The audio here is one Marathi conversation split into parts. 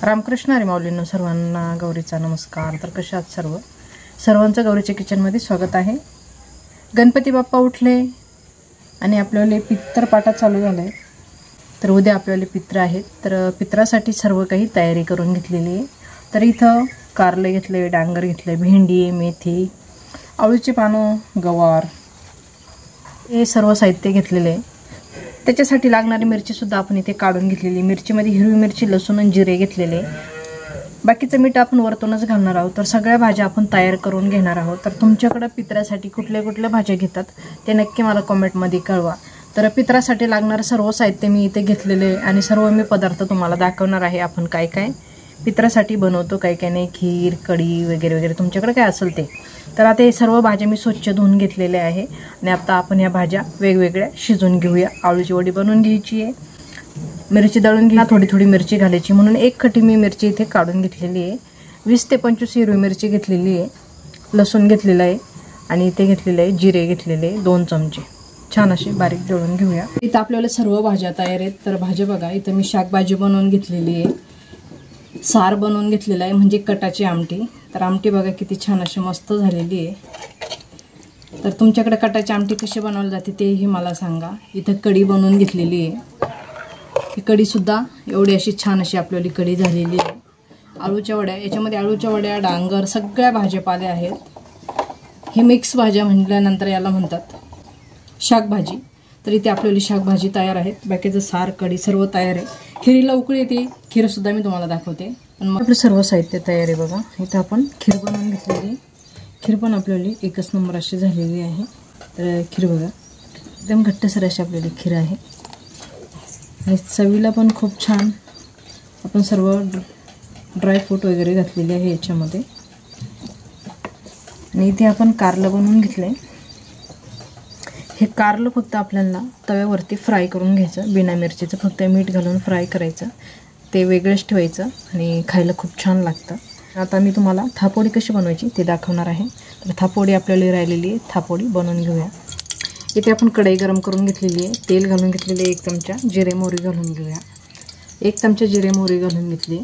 रामकृष्ण हरी माऊलींनो सर्वांना गौरीचा नमस्कार। तर कशा आहात सर्वांचं गौरीच्या किचनमध्ये स्वागत आहे। गणपती बाप्पा उठले आणि आपल्याला पितृपाठा चालू झालाय। तर उद्या आपल्याला पित्र आहेत, तर पित्रासाठी सर्व काही तयारी करून घेतलेली आहे। तर इथं कारले घेतले, डांगर घेतले, भेंडी, मेथी, आळूची पानं, गवार हे सर्व साहित्य घेतलेले आहे। त्याच्यासाठी लागणारी मिरची सुद्धा आपण इथे काढून घेतलेली। मिरचीमध्ये हिरवी मिरची, लसूण आणि जिरे घेतलेले। बाकीचं मीठ आपण वरतूनच घालणार आहोत। तर सगळ्या भाज्या आपण तयार करून घेणार आहोत। तर तुमच्याकडे पित्रासाठी कुठल्या भाज्या घेतात ते नक्की मला कमेंटमध्ये कळवा। तर पित्रासाठी लागणारं सर्व साहित्य मी इथे घेतलेले आणि सर्व मी पदार्थ तुम्हाला दाखवणार आहे। आपण काय काय पित्रासाठी बनवतो, काय काय नाही, खीर, कढी वगैरे वगैरे तुमच्याकडे काय असेल ते। तर आता हे सर्व भाज्या मी स्वच्छ धुवून घेतलेल्या आहे आणि आता आपण ह्या भाज्या वेगवेगळ्या शिजवून घेऊया। आळूची वडी बनवून घ्यायची आहे, मिरची दळून घ्या, थोडी थोडी मिरची घालायची म्हणून एक खटी मी मिरची इथे काढून घेतलेली आहे। 20 ते 25 हिरवी मिरची घेतलेली आहे, लसूण घेतलेला आहे आणि इथे घेतलेले आहे जिरे घेतलेले 2 चमचे, छान असे बारीक दळून घेऊया। इथं आपल्याला सर्व भाज्या तयार आहेत। तर भाज्या बघा, इथं मी शाकभाजी बनवून घेतलेली आहे, सार बनवून घेतलेला आहे म्हणजे कटाची आमटी। तर आमटी बघा किती छान अशी मस्त झालेली आहे। तर तुमच्याकडे कटाची आमटी कशी बनवली जाते तेही मला सांगा। इथं कढी बनवून घेतलेली आहे, ही कढी सुद्धा एवढी अशी छान अशी आपल्याला कढी झालेली आहे। आळूच्या वड्या, याच्यामध्ये आळूच्या वड्या, डांगर सगळ्या भाज्यापाल्या आहेत। हे मिक्स भाज्या म्हटल्यानंतर याला म्हणतात शाकभाजी। तर इथे आपल्याला शाकभाजी तयार आहेत, बाकीचं सार, कढी सर्व तयार आहे। खिरीला उकळी येते, खीर सुद्धा मी तुम्हाला दाखवते। पण मग आपलं सर्व साहित्य तयार आहे बघा। इथं आपण खीर बनवून घेतलेली, खीर पण आपल्याला एकच नंबर अशी झालेली आहे। तर खीर बघा एकदम घट्टसर अशी आपल्याला खीर आहे आणि चवीला पण खूप छान। आपण सर्व ड्रायफ्रूट वगैरे घातलेले आहे याच्यामध्ये। आणि इथे आपण कारलं बनवून घेतले। हे कारलं फक्त आपल्याला तव्यावरती फ्राय करून घ्यायचं, बिना मिरचीचं, फक्त मीठ घालून फ्राय करायचं, ते वेगळंच ठेवायचं आणि खायला खूप छान लागतं। आता मी तुम्हाला थापोडी कशी बनवायची ते दाखवणार आहे। तर थापोडी आपल्याला राहिलेली आहे, थापोडी बनवून घेऊया। इथे आपण कढई गरम करून घेतलेली आहे, तेल घालून घेतलेले 1 चमचा, जिरे मोहरी घालून घेऊया। 1 चमचा जिरे मोहरी घालून घेतली।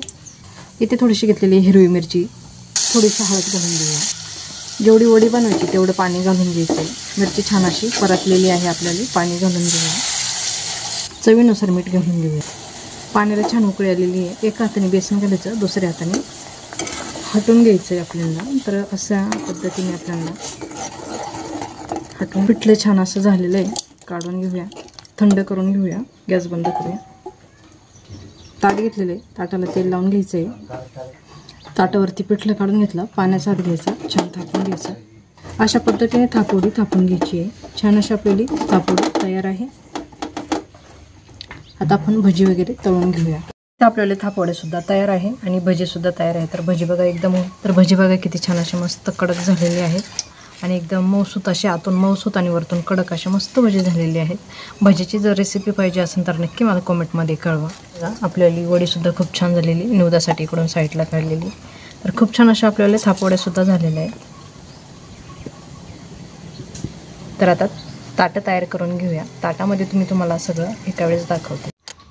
इथे थोडीशी घेतलेली हिरवी मिरची, थोडीशी हळद घालून घेऊया। जेवढी वडी बनवायची तेवढं पाणी घालून घ्यायचं। मिरची छान अशी परतलेली आहे, आपल्याला पाणी घालून घेऊया। चवीनुसार मीठ घालून घेऊया। पाण्याला छान उकळी आलेली आहे। एका हाताने बेसन घालायचं, दुसऱ्या हाताने हटून घ्यायचं आहे आपल्याला। तर अशा पद्धतीने आपल्याला हटून पिठलं छान असं झालेलं आहे, काढून घेऊया, थंड करून घेऊया, गॅस बंद करूया। ताट घेतलेले, ताटाला तेल लावून घ्यायचं आहे। ताटावरती पिठलं काढून घेतलं, पाण्याचा हात घ्यायचा, छान थापून घ्यायचं। अशा पद्धतीने थापोडी थापून घ्यायची आहे। छान अशी आपली थापोडी तयार आहे। आता आपण भजी वगैरे तळून घेऊया। तर आपल्याला थापोडे सुद्धा तयार आहे आणि भजी सुद्धा तयार आहे। तर भजी बघा भजी बघा किती छान असे मस्त कडक झालेले आहेत आणि एकदम मऊसूत असे, आतून मऊसूत आणि वरतून कडक असे मस्त भजी झालेली आहेत। भजीची जर रेसिपी पाहिजे असेल तर नक्की मला कमेंटमध्ये कळवा। आपल्याला वडी सुद्धा खूप छान झालेली, निवदासाठी इकडून साईडला काढलेली। तर खूप छान अशा आपल्याला थापोड्या सुद्धा झालेल्या आहेत। तर आता ताटं तयार करून घेऊया। ताटामध्ये तुम्हाला सगळं एका वेळेस दाखवते।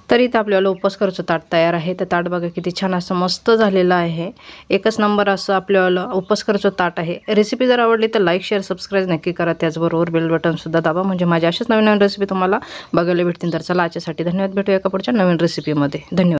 तर इथं आपल्याला उपवास करायचं ताट तयार आहे। तर ताट बघा किती छान असं मस्त झालेलं आहे, एकच नंबर असं आपल्याला उपवास करायचं ताट आहे। रेसिपी जर आवडली तर लाईक, शेअर, सबस्क्राईब नक्की करा। त्याचबरोबर बेल बटन सुद्धा दाबा, म्हणजे माझ्या अशाच नवीन नवीन रेसिपी तुम्हाला बघायला भेटतील। तर चला आजच्यासाठी धन्यवाद, भेटूया एका पुढच्या नवीन रेसिपीमध्ये। धन्यवाद।